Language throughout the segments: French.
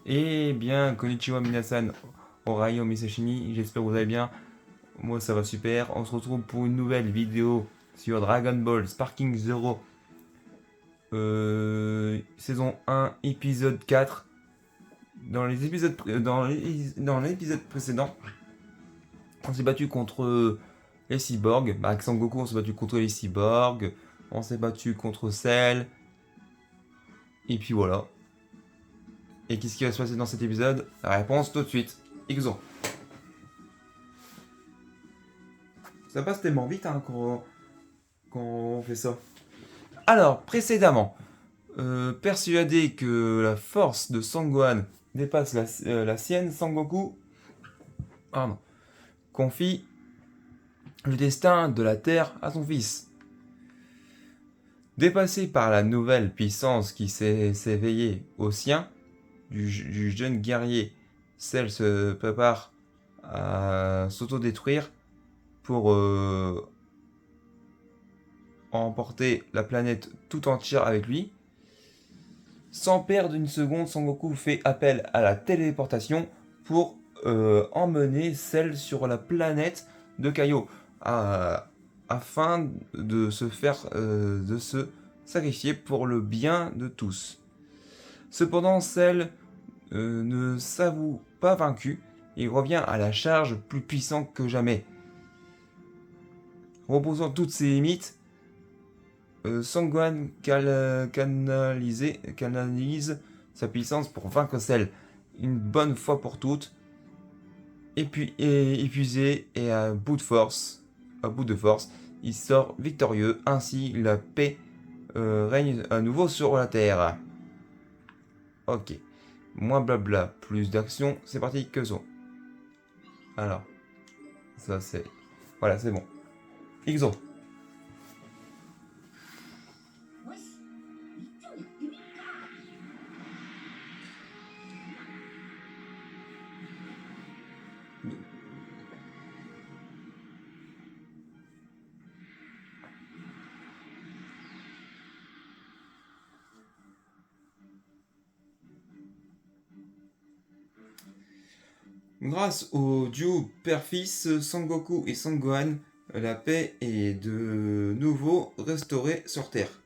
Eh bien, konnichiwa minasan, Orayo Misashini, j'espère que vous allez bien. Moi ça va super. On se retrouve pour une nouvelle vidéo sur Dragon Ball Sparking Zero, saison 1, épisode 4. Dans l'épisode précédent, on s'est battu contre les cyborgs. Bah, avec Sangoku, on s'est battu contre les cyborgs. On s'est battu contre Cell. Et puis voilà. Et qu'est-ce qui va se passer dans cet épisode? La réponse tout de suite. Ixon. Ça passe tellement vite hein, quand on fait ça. Alors, précédemment, persuadé que la force de Sangohan dépasse la sienne, Sangoku pardon, confie le destin de la Terre à son fils. Dépassé par la nouvelle puissance qui s'est éveillée au sien, du jeune guerrier, Cell se prépare à s'autodétruire pour emporter la planète tout entière avec lui. Sans perdre une seconde, Sangoku fait appel à la téléportation pour emmener Cell sur la planète de Kaio, afin de se sacrifier pour le bien de tous. Cependant, Cell ne s'avoue pas vaincu et revient à la charge plus puissant que jamais. Reposant toutes ses limites, Sangohan canalise sa puissance pour vaincre Cell une bonne fois pour toutes. Et puis épuisé et à bout de force, il sort victorieux. Ainsi, la paix règne à nouveau sur la Terre. Ok. Moins blabla, plus d'action. C'est parti, que son. Alors, ça c'est... Voilà, c'est bon. Ixo. Grâce au duo père-fils Sangoku et Sangohan, la paix est de nouveau restaurée sur Terre.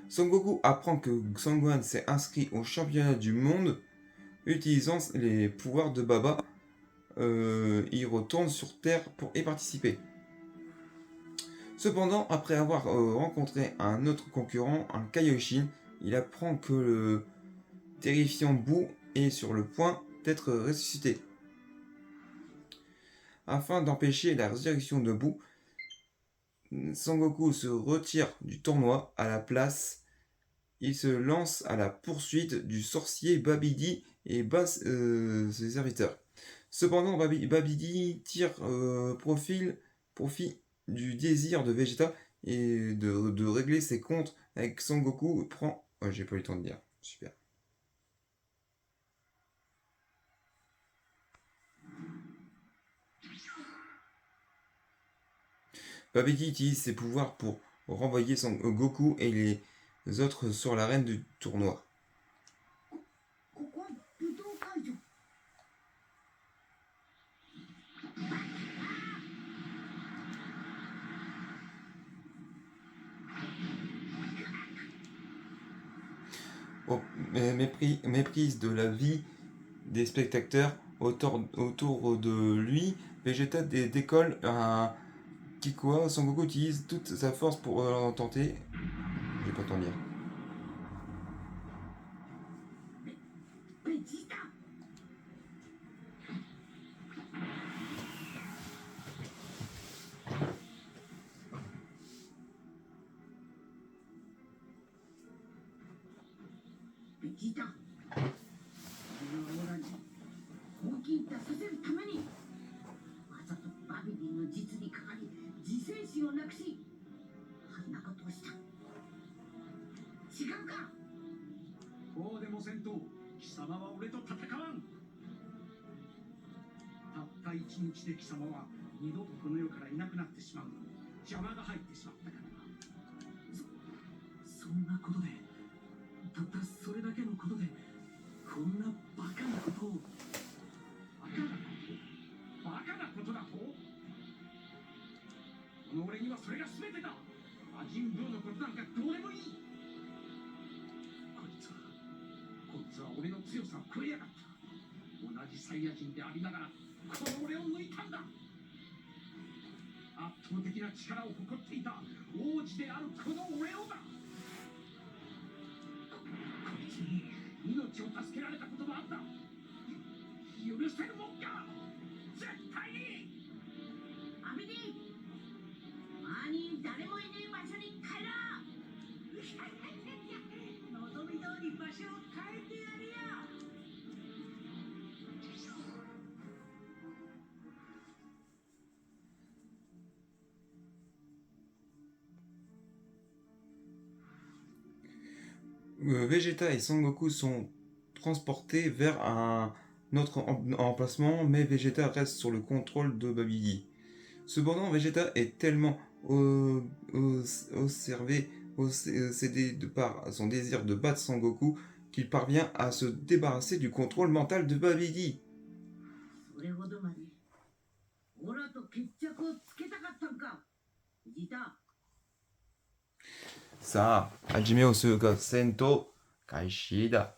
Sangoku apprend que Sangohan s'est inscrit au championnat du monde utilisant les pouvoirs de Baba. Il retourne sur Terre pour y participer. Cependant, après avoir rencontré un autre concurrent, un Kaioshin, il apprend que le terrifiant Boo est sur le point d'être ressuscité. Afin d'empêcher la résurrection de Boo, Sangoku se retire du tournoi. À la place, il se lance à la poursuite du sorcier Babidi et bat ses serviteurs. Cependant, Babidi tire profit du désir de Vegeta et de régler ses comptes avec Sangoku. Prend. Oh, j'ai pas eu le temps de dire. Super. Babidi utilise ses pouvoirs pour renvoyer Goku et les autres sur l'arène du tournoi. Au méprise de la vie des spectateurs autour de lui, Vegeta décolle un Kikoa. Sangoku utilise toute sa force pour tenter. J'ai pas entendu dire. Vegeta et Sangoku sont transportés vers un autre emplacement, mais Vegeta reste sur le contrôle de Babidi. Cependant, Vegeta est tellement cédé de par son désir de battre Sangoku qu'il parvient à se débarrasser du contrôle mental de Babidi. Ça, Hajime Osuga Sento Kaishi da.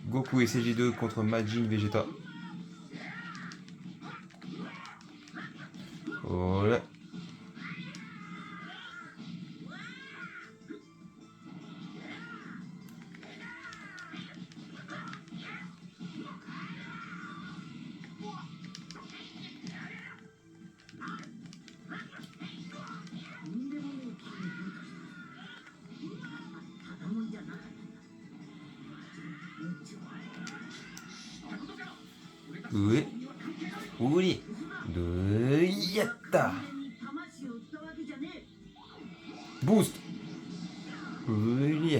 Goku et CJ2 contre Majin Vegeta. Voilà. Oui. Oui. De yatta. Boost. Oui.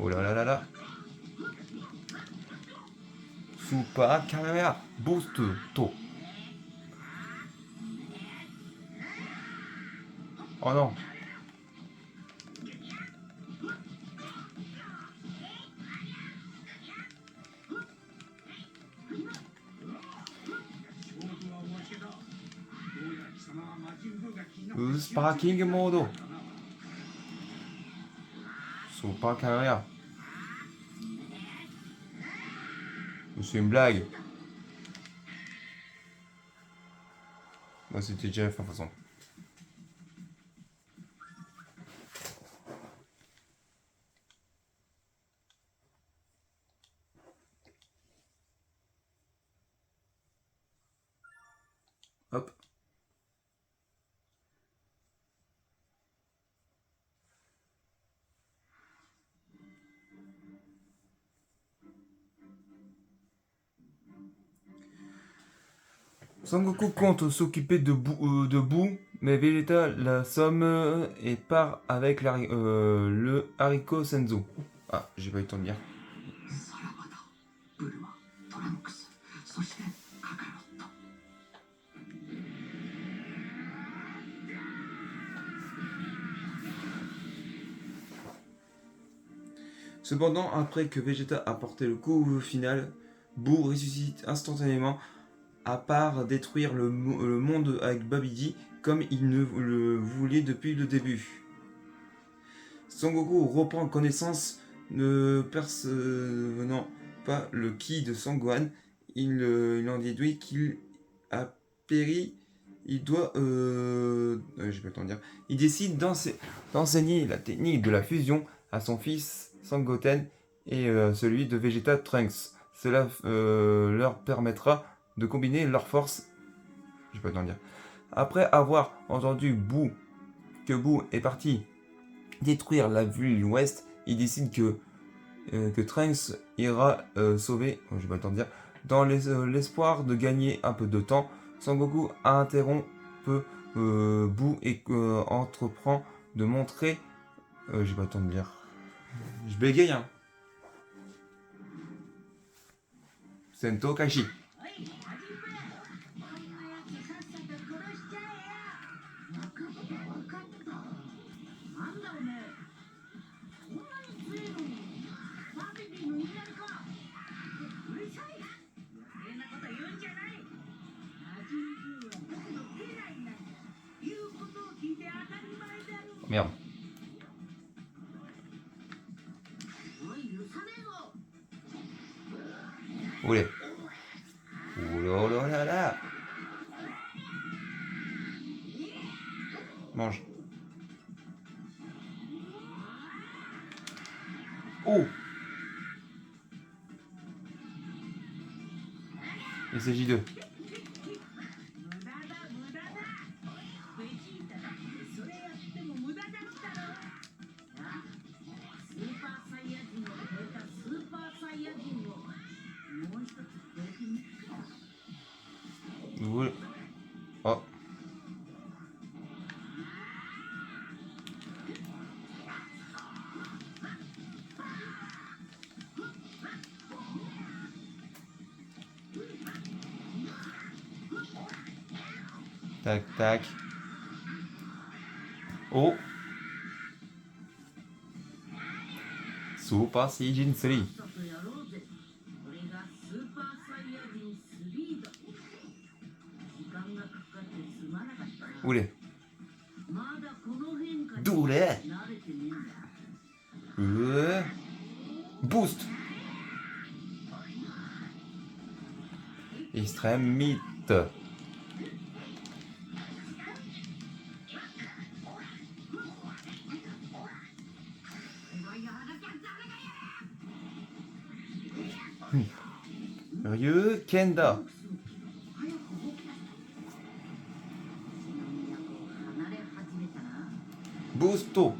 Oh là là là là. Super Kamehameha Boost To. Oh non. Sparking Mode. Super Kamehameha. C'est une blague. Moi, c'était déjà la fin de toute façon. Hop. Sangoku compte s'occuper de Boo, mais Vegeta l'assomme et part avec le haricot Senzu. Ah, j'ai pas eu le temps de lire. Cependant, après que Vegeta a porté le coup final, Boo ressuscite instantanément, à part détruire le monde avec Babidi comme il ne le voulait depuis le début. Sangoku reprend connaissance, ne percevant pas le ki de Sangohan. Il en déduit qu'il a péri. Il doit... j'ai pas le temps de dire. Il décide d'enseigner la technique de la fusion à son fils Sangoten et celui de Vegeta Trunks. Cela leur permettra de combiner leurs forces. J'ai pas le temps de dire. Après avoir entendu que Boo est parti détruire la ville ouest, il décide que Trunks ira sauver, j'ai pas le temps de dire, dans l'espoir de gagner un peu de temps. Sangoku interrompt Boo et entreprend de montrer, j'ai pas le temps de dire, je bégaye hein. Sento Kaishi. Merde. Oulé. Oh là là là. Mange. Oh. Il s'agit de... Oh. Tac, tac. Oh. Super Saiyajin 3. Oulé. Doulé. Boost. Extremite. Ryu Kenda. Boosto.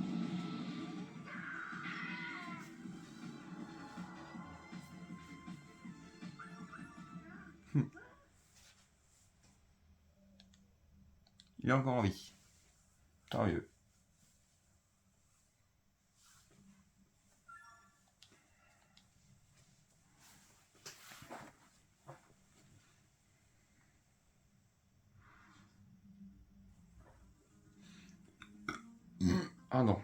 Il est encore en vie. Tant mieux. Ah non.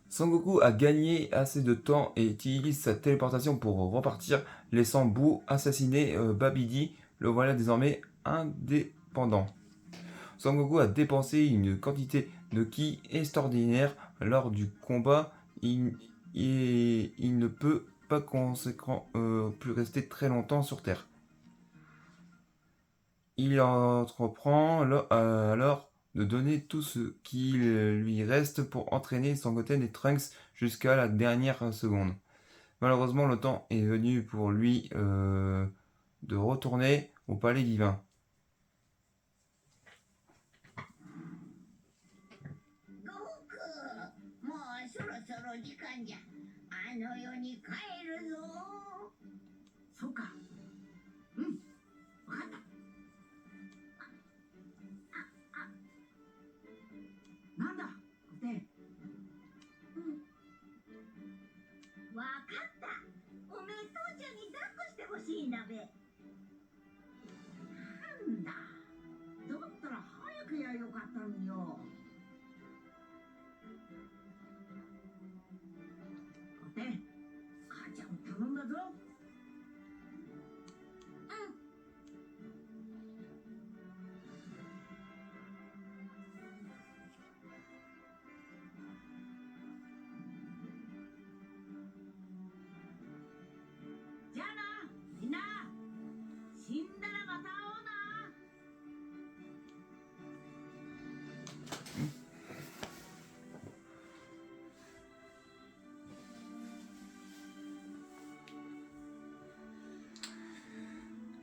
Sangoku a gagné assez de temps et utilise sa téléportation pour repartir, laissant Boo assassiner Babidi. Le voilà désormais indépendant. Sangoku a dépensé une quantité de ki extraordinaire lors du combat. Il ne peut pas conséquent plus rester très longtemps sur Terre. Il entreprend alors de donner tout ce qui lui reste pour entraîner Sangoten et Trunks jusqu'à la dernière seconde. Malheureusement, le temps est venu pour lui de retourner au palais divin.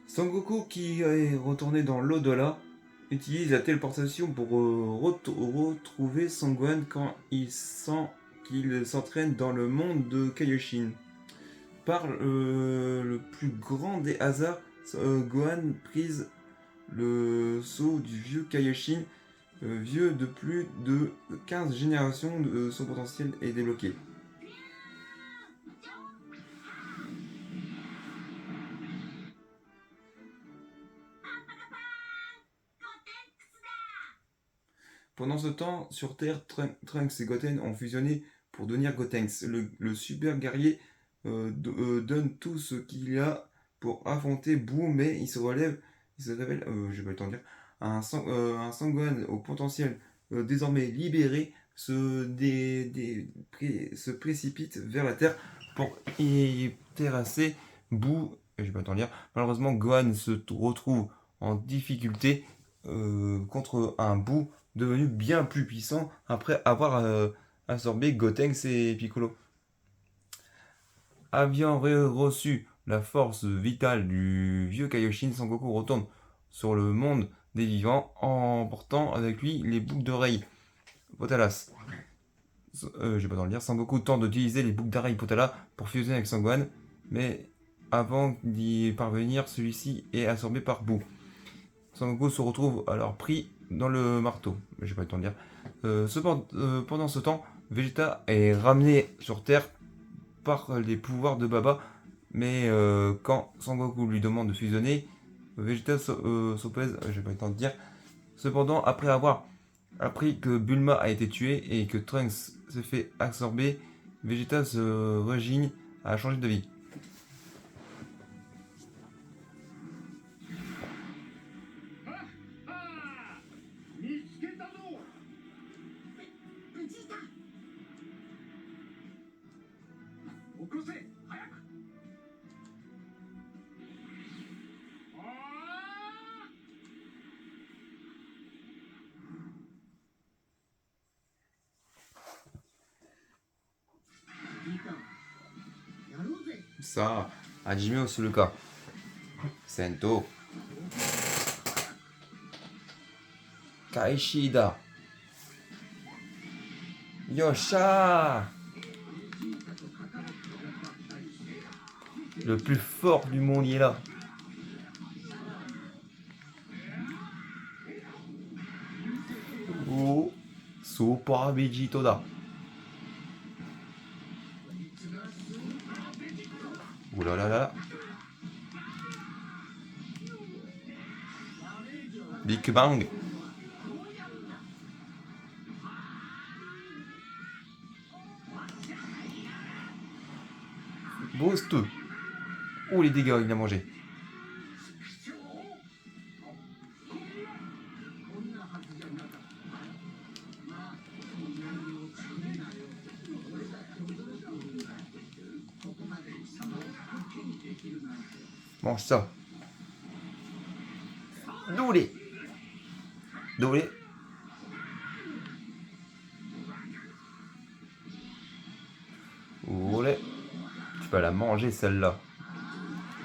'Sangoku, qui est retourné dans l'au-delà, utilise la téléportation pour retrouver Sangohan quand il sent qu'il s'entraîne dans le monde de Kaioshin. Par le plus grand des hasards, Gohan prise le sceau du vieux Kaioshin, vieux de plus de 15 générations. Son potentiel est débloqué. Pendant ce temps, sur Terre, Trunks et Goten ont fusionné pour devenir Gotenks. Le super guerrier donne tout ce qu'il a pour affronter Boo, mais il se révèle, je vais pas le temps de dire, un Sangohan au potentiel désormais libéré se précipite vers la Terre pour y terrasser Boo. Je vais pas le temps de dire. Malheureusement, Gohan se retrouve en difficulté contre un Boo devenu bien plus puissant après avoir absorbé Gotenks et Piccolo. Ayant reçu la force vitale du vieux Kaioshin, Sangoku retourne sur le monde des vivants en portant avec lui les boucles d'oreilles Potalas. Je vais pas dans le lire. Sangoku tente d'utiliser les boucles d'oreilles Potala pour fusionner avec Sangohan, mais avant d'y parvenir, celui-ci est absorbé par Boo. Sangoku se retrouve alors pris dans le marteau. J'ai pas le temps de dire. Pendant ce temps, Vegeta est ramené sur Terre par les pouvoirs de Baba, mais quand Sangoku lui demande de fusionner, Vegeta s'oppose. J'ai pas le temps de dire. Cependant, après avoir appris que Bulma a été tué et que Trunks s'est fait absorber, Vegeta se résigne à changer de vie. Ça, Hajime Osuluka. Sento. Kaishida. Yosha. Le plus fort du monde il est là. Oh, Super Vegito da. Ouh là là là. Big Bang. Boost. Oh les dégâts il a mangé. Mange ça. Doulé. Doulé. Olé. Tu peux la manger celle-là.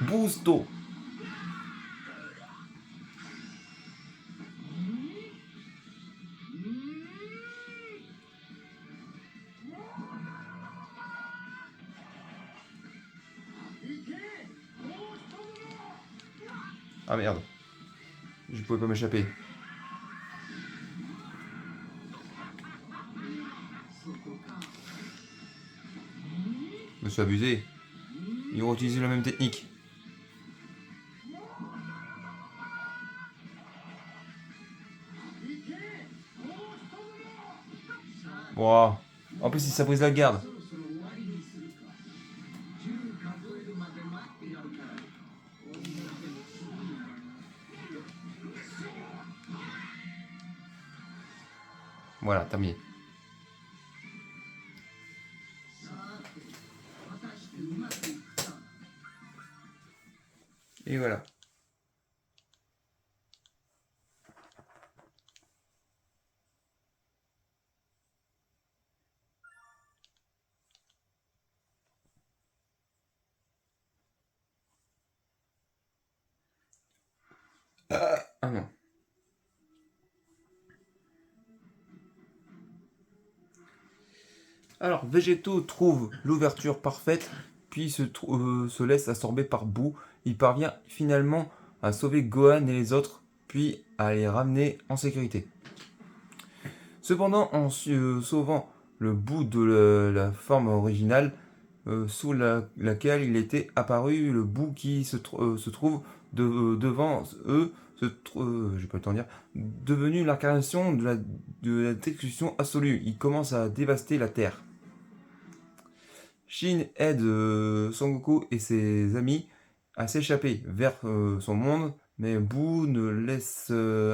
Boosto. Ah merde. Je pouvais pas m'échapper. Je me suis abusé. Ils ont utilisé la même technique. Wow. En plus, ça brise la garde. Voilà, terminé. Et voilà. Ah non. Alors, Végéto trouve l'ouverture parfaite, puis se laisse absorber par Boo. Il parvient finalement à sauver Gohan et les autres, puis à les ramener en sécurité. Cependant, en sauvant le bout de la forme originale sous laquelle il était apparu, le bout qui se trouve devant eux j'ai pas le temps de dire, devenu l'incarnation de la destruction absolue. Il commence à dévaster la Terre. Shin aide Son Goku et ses amis à s'échapper vers son monde, mais Boo ne laisse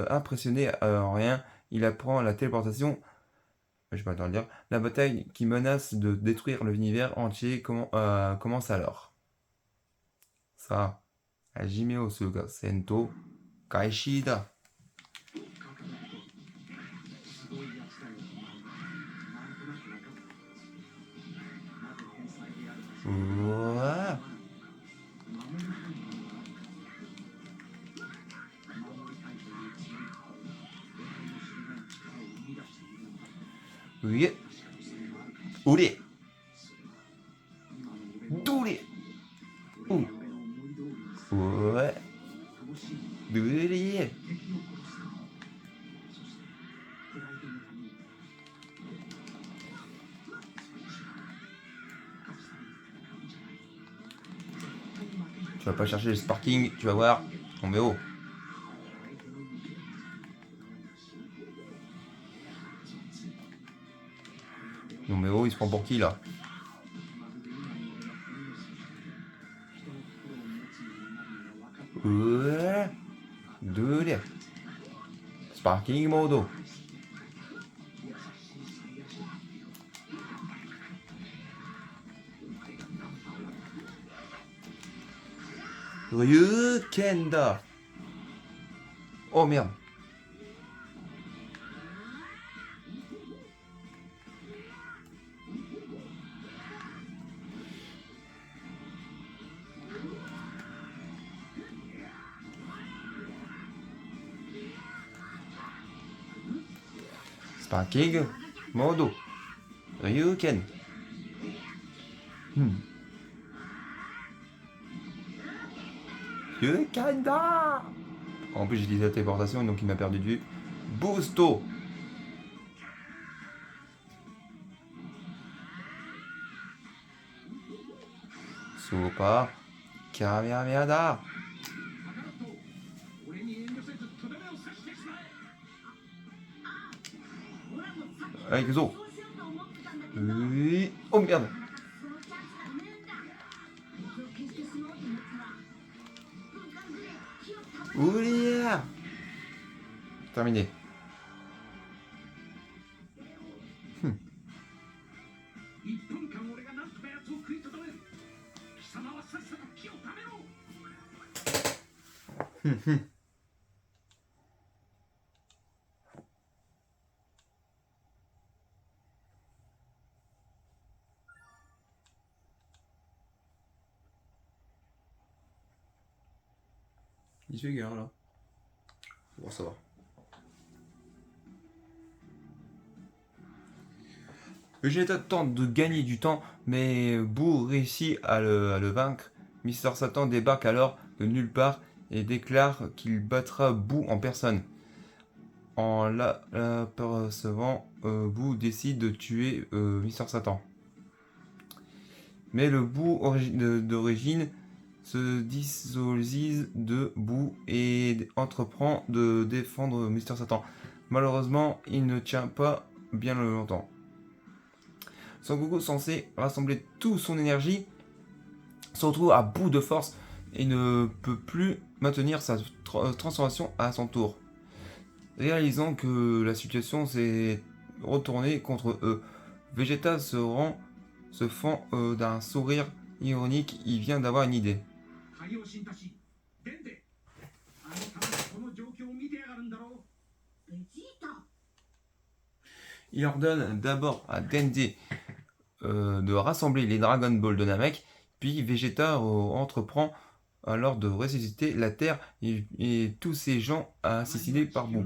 impressionner en rien. Il apprend la téléportation, je vais pas le dire. La bataille qui menace de détruire l'univers entier commence alors. Ça, Hajime o Suga Sento Kaishi da. Ouah. Oui. Oulé. Doulé. Ouh. Ouais. Doulé. Tu vas pas chercher le sparking, tu vas voir. On met haut. Non mais oh, il se prend pour qui là? Ouais. Doulé. Sparking modo. Ryukenda. Oh merde. Sparking modo. Ryuken. Ryukenda. En plus j'ai dit la téléportation donc il m'a perdu de vue. Boosto. Super. Kamehameha. Avec les os. Oui. Oh merde. Oulia. Terminé. Il se fait guerre là. Bon, ça va. Vegeta tente de gagner du temps, mais Boo réussit à le vaincre. Mister Satan débarque alors de nulle part et déclare qu'il battra Boo en personne. En l'apercevant, Boo décide de tuer Mister Satan. Mais le Boo d'origine se dissocie de Boo et entreprend de défendre Mister Satan. Malheureusement, il ne tient pas bien longtemps. Son Goku, censé rassembler toute son énergie, se retrouve à bout de force et ne peut plus maintenir sa transformation à son tour. Réalisant que la situation s'est retournée contre eux, Vegeta se fend d'un sourire ironique. Il vient d'avoir une idée. Il ordonne d'abord à Dende de rassembler les Dragon Ball de Namek, puis Vegeta entreprend alors de ressusciter la Terre et tous ces gens assassinés par Boo.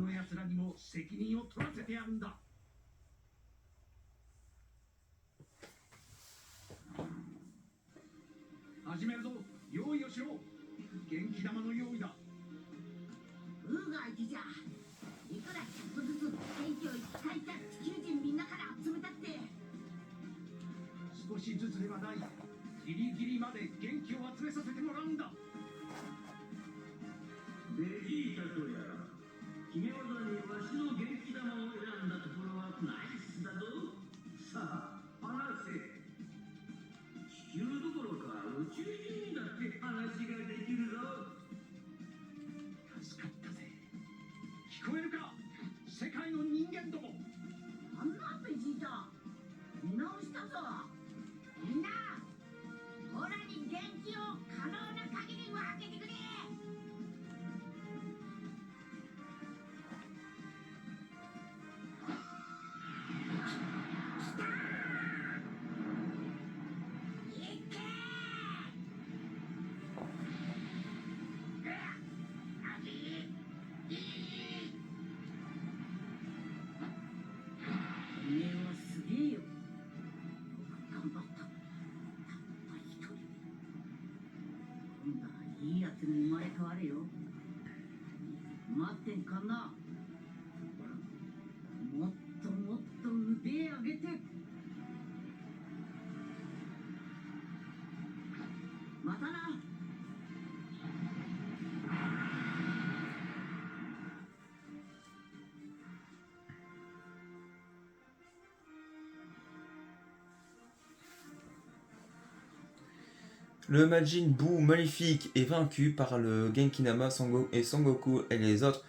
Le Majin Buu maléfique est vaincu par le Genkinama et Sangoku et les autres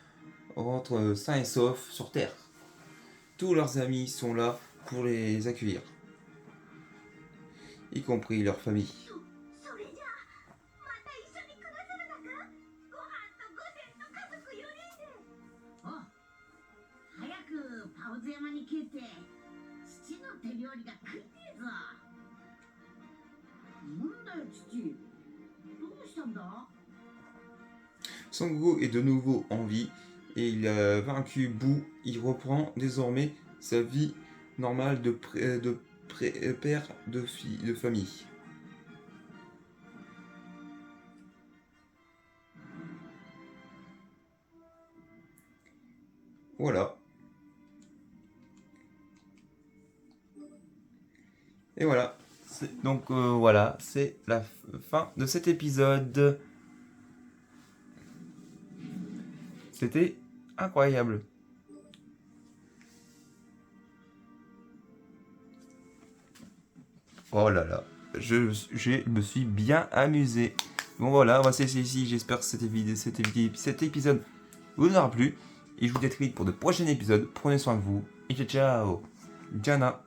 rentrent sains et saufs sur Terre. Tous leurs amis sont là pour les accueillir, y compris leur famille. Sangoku est de nouveau en vie et il a vaincu Buu. Il reprend désormais sa vie normale de père de famille. Voilà. Et voilà. Donc voilà, c'est la fin de cet épisode. C'était incroyable. Oh là là, je me suis bien amusé. Bon voilà, on va cesser ici. J'espère que cet épisode vous aura plu. Et je vous dis à très vite pour de prochains épisodes. Prenez soin de vous. Et ciao ciao. Jana.